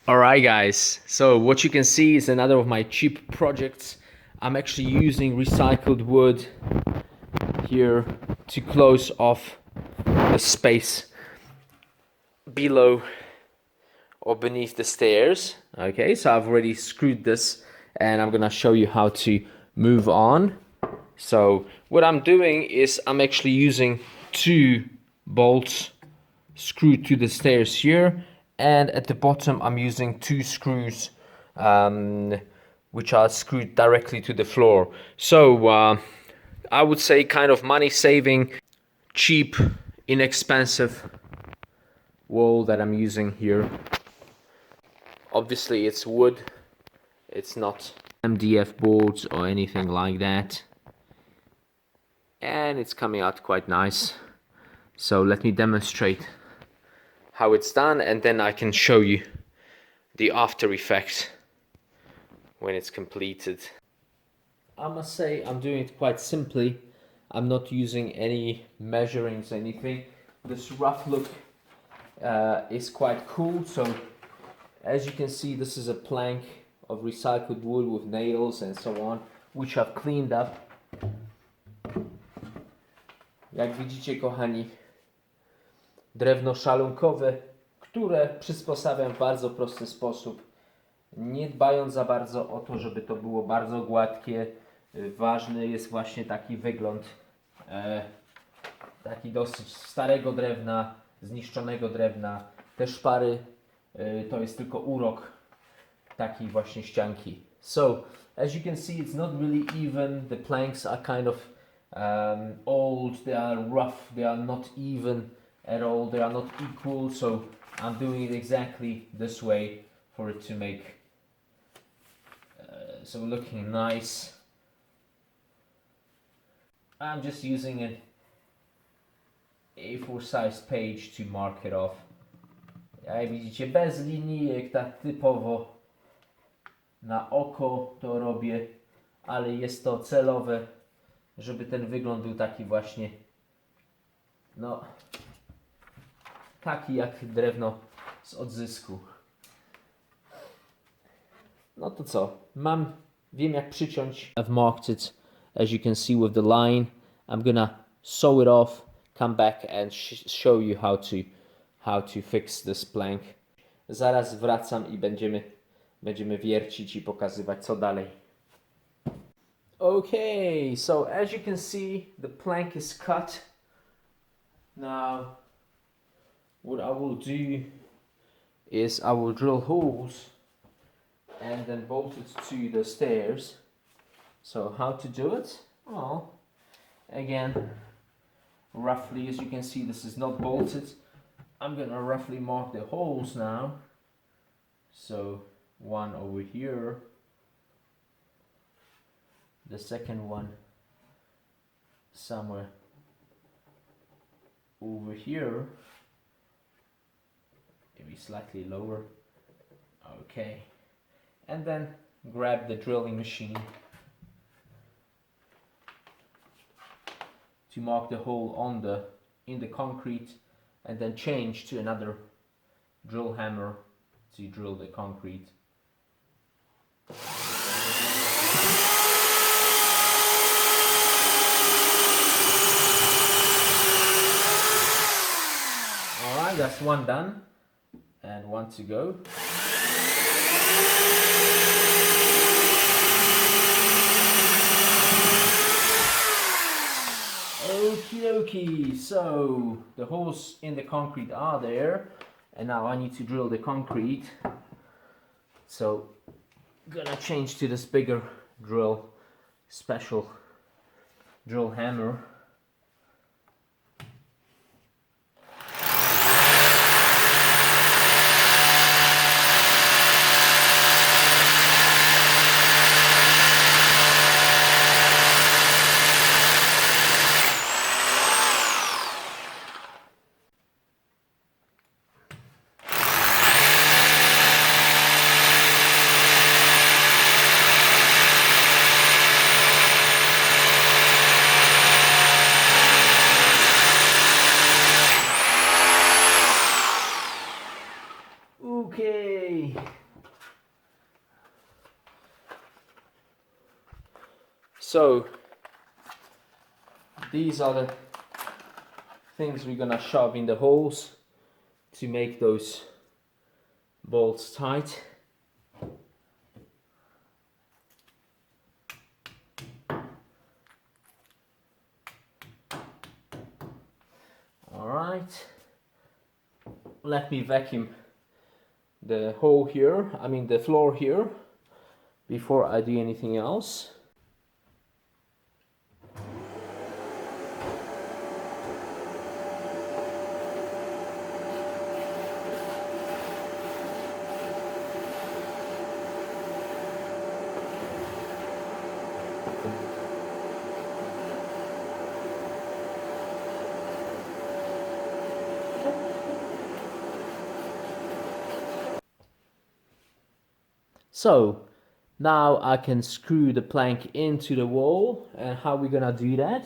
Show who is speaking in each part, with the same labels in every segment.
Speaker 1: Alright guys, so what you can see is another of my cheap projects. I'm actually using recycled wood here to close off the space below or beneath the stairs. Okay, so I've already screwed this and I'm gonna show you how to move on. So what I'm doing is I'm actually using 2 bolts screwed to the stairs here, and at the bottom I'm using 2 screws which are screwed directly to the floor. So I would say kind of money saving, cheap, inexpensive wall that I'm using here. Obviously it's wood, it's not MDF boards or anything like that, and it's coming out quite nice. So let me demonstrate how it's done, and then I can show you the after effects when it's completed. I must say I'm doing it quite simply. I'm not using any measurings, anything. This rough look is quite cool. So as you can see, this is a plank of recycled wood with nails and so on, which I've cleaned up. Jak widzicie, kochani, drewno szalunkowe, które przysposabiam w bardzo prosty sposób, nie dbając za bardzo o to, żeby to było bardzo gładkie. Ważny jest właśnie taki wygląd, taki dosyć starego drewna, zniszczonego drewna. Te szpary to jest tylko urok takiej właśnie ścianki. So, as you can see, it's not really even. The planks are kind of old, they are rough, they are not even at all, they are not equal. So I'm doing it exactly this way for it to make so looking nice. I'm just using an A4 size page to mark it off. Jak widzicie, bez linijek, tak typowo na oko to robię, ale jest to celowe, żeby ten wygląd był taki właśnie, no, taki jak drewno z odzysku. No to co? Wiem jak przyciąć. I've marked it, as you can see, with the line. I'm gonna sew it off, come back and show you how to fix this plank. Zaraz wracam i będziemy wiercić i pokazywać co dalej. Okay, so as you can see, the plank is cut. Now, what I will do is I will drill holes and then bolt it to the stairs. So how to do it? Well, again, roughly, as you can see, this is not bolted. I'm gonna roughly mark the holes now. So one over here, the second one somewhere over here, maybe slightly lower. Okay, and then grab the drilling machine to mark the hole in the concrete, and then change to another drill hammer to drill the concrete. Alright, that's one done and one to go. Okie dokie, so the holes in the concrete are there, and now I need to drill the concrete. So I'm gonna change to this bigger drill, special drill hammer. So these are the things we're gonna shove in the holes to make those bolts tight. Alright, let me vacuum the hole here, the floor here, before I do anything else. So now I can screw the plank into the wall. And how we gonna do that?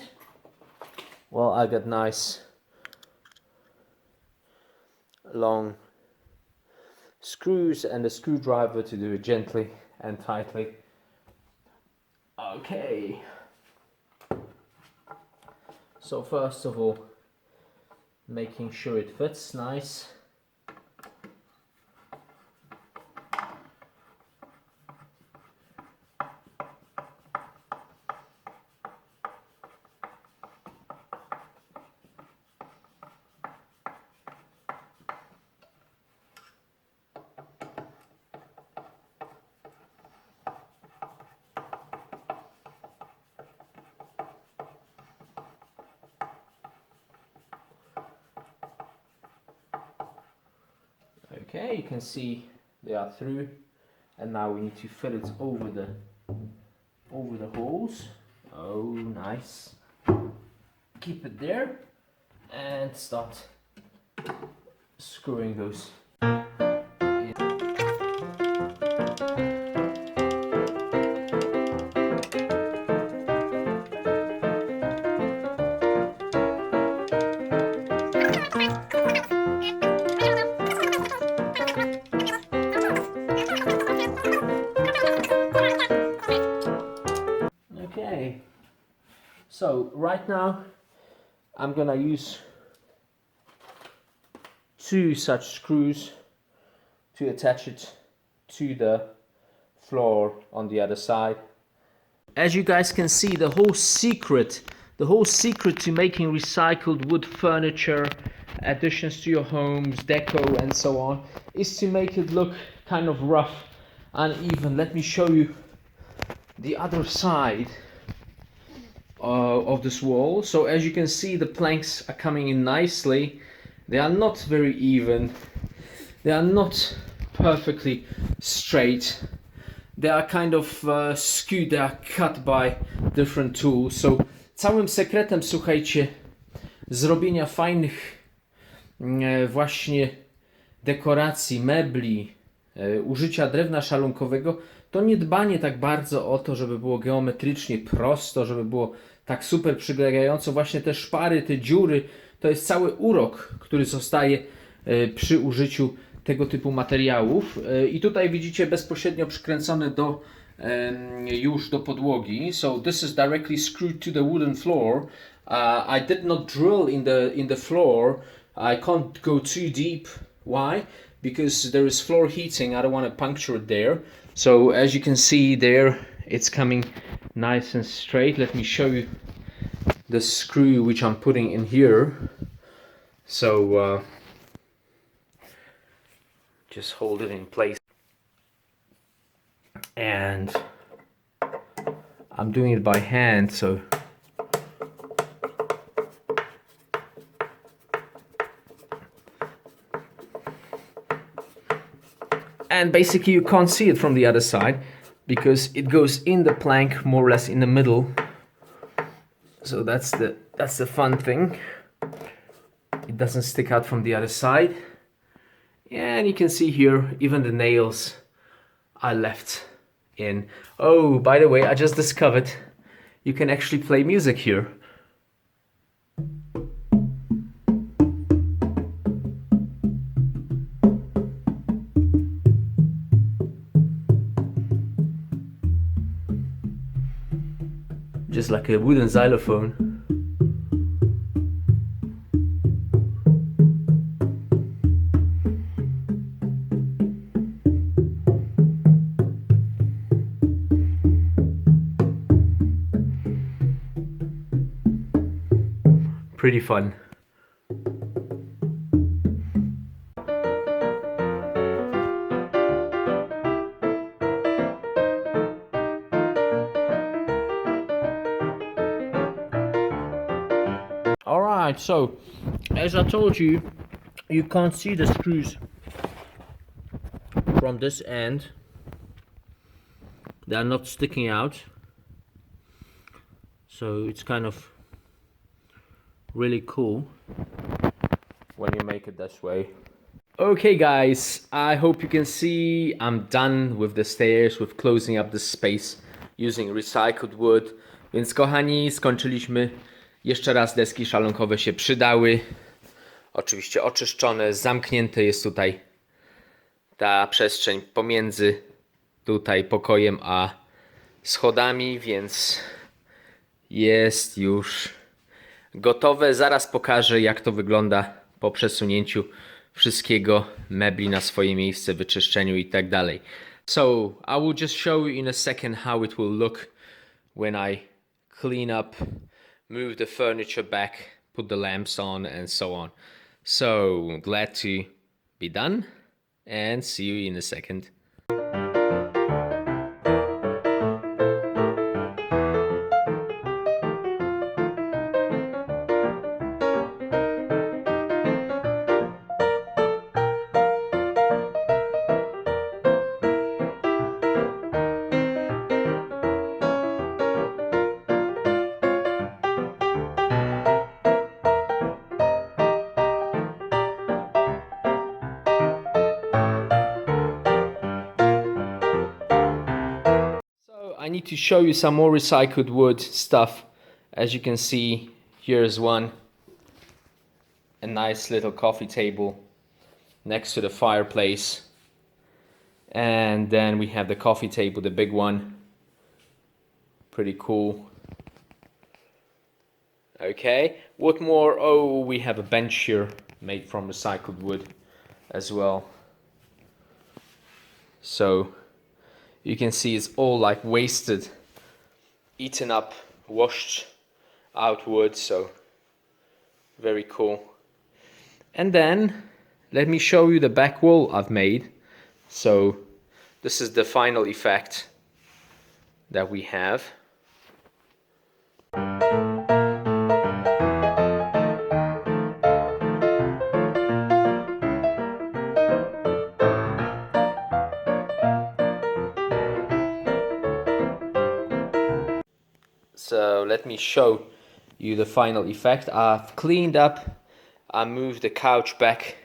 Speaker 1: Well, I got nice long screws and a screwdriver to do it gently and tightly. Okay. So first of all, making sure it fits nice. Okay, you can see they are through, and now we need to fit it over the holes. Oh, nice. Keep it there and start screwing those in. Okay, so right now I'm gonna use 2 such screws to attach it to the floor on the other side. As you guys can see, the whole secret to making recycled wood furniture, additions to your homes, deco and so on, is to make it look kind of rough, uneven. Let me show you the other side of this wall. So as you can see, the planks are coming in nicely. They are not very even, they are not perfectly straight, they are kind of skewed, they are cut by different tools. So całym sekretem, słuchajcie, zrobienia fajnych właśnie dekoracji, mebli, użycia drewna szalunkowego, to nie dbanie tak bardzo o to, żeby było geometrycznie prosto, żeby było tak super przylegająco. Właśnie te szpary, te dziury, to jest cały urok, który zostaje przy użyciu tego typu materiałów. I tutaj widzicie bezpośrednio przykręcone już do podłogi. So this is directly screwed to the wooden floor. I did not drill in the floor. I can't go too deep. Why? Because there is floor heating. I don't want to puncture it there. So as you can see there, it's coming nice and straight. Let me show you the screw which I'm putting in here. So just hold it in place, and I'm doing it by hand, so and basically you can't see it from the other side because it goes in the plank more or less in the middle. So that's the fun thing. It doesn't stick out from the other side. And you can see here, even the nails are left in. Oh, by the way, I just discovered you can actually play music here. is like a wooden xylophone. Pretty fun. Alright, so as I told you, you can't see the screws from this end. They are not sticking out, so it's kind of really cool when you make it this way. Okay guys, I hope you can see I'm done with the stairs, with closing up the space using recycled wood. Więc kochani, skończyliśmy. Jeszcze raz deski szalunkowe się przydały. Oczywiście oczyszczone, zamknięte jest tutaj ta przestrzeń pomiędzy tutaj pokojem a schodami, więc jest już gotowe. Zaraz pokażę, jak to wygląda po przesunięciu wszystkiego, mebli na swoje miejsce, wyczyszczeniu i tak dalej. So I will just show you in a second how it will look when I clean up, move the furniture back, put the lamps on and so on. So glad to be done and see you in a second. I need to show you some more recycled wood stuff. As you can see, here's one. A nice little coffee table next to the fireplace. And then we have the coffee table, the big one. Pretty cool. Okay, what more? Oh, we have a bench here made from recycled wood as well. So you can see it's all like wasted, eaten up, washed out wood, so very cool. And then let me show you the back wall I've made. So this is the final effect that we have. So let me show you the final effect. I've cleaned up, I moved the couch back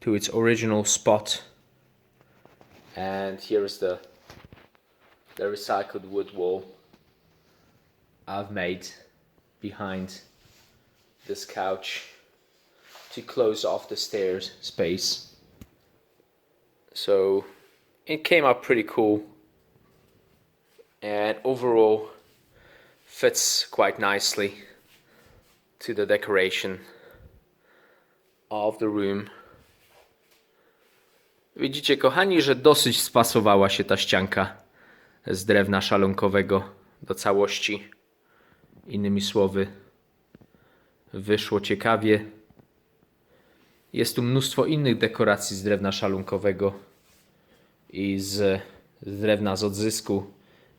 Speaker 1: to its original spot, and here is the recycled wood wall I've made behind this couch to close off the stairs space. So it came out pretty cool, and overall fits quite nicely to the decoration of the room. Widzicie, kochani, że dosyć spasowała się ta ścianka z drewna szalunkowego do całości. Innymi słowy, wyszło ciekawie. Jest tu mnóstwo innych dekoracji z drewna szalunkowego i z drewna z odzysku.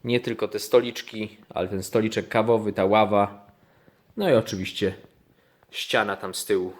Speaker 1: Nie tylko te stoliczki, ale ten stoliczek kawowy, ta ława. No i oczywiście ściana tam z tyłu.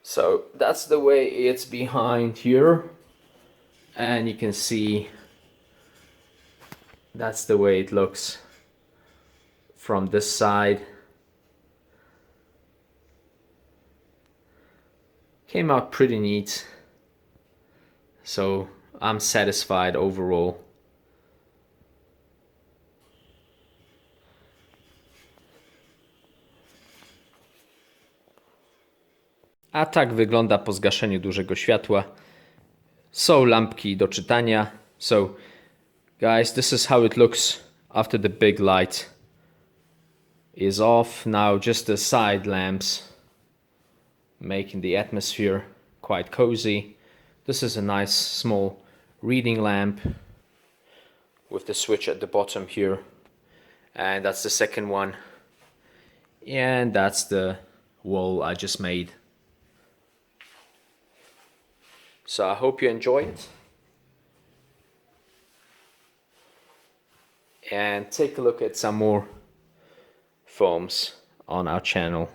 Speaker 1: So that's the way it's behind here, and you can see that's the way it looks from this side. Came out pretty neat. So I'm satisfied overall. A tak wygląda po zgaszeniu dużego światła. Są lampki do czytania. So guys, this is how it looks after the big light is off. Now just the side lamps making the atmosphere quite cozy. This is a nice small reading lamp with the switch at the bottom here. And that's the second one. And that's the wall I just made. So I hope you enjoy it. And take a look at some more foams on our channel.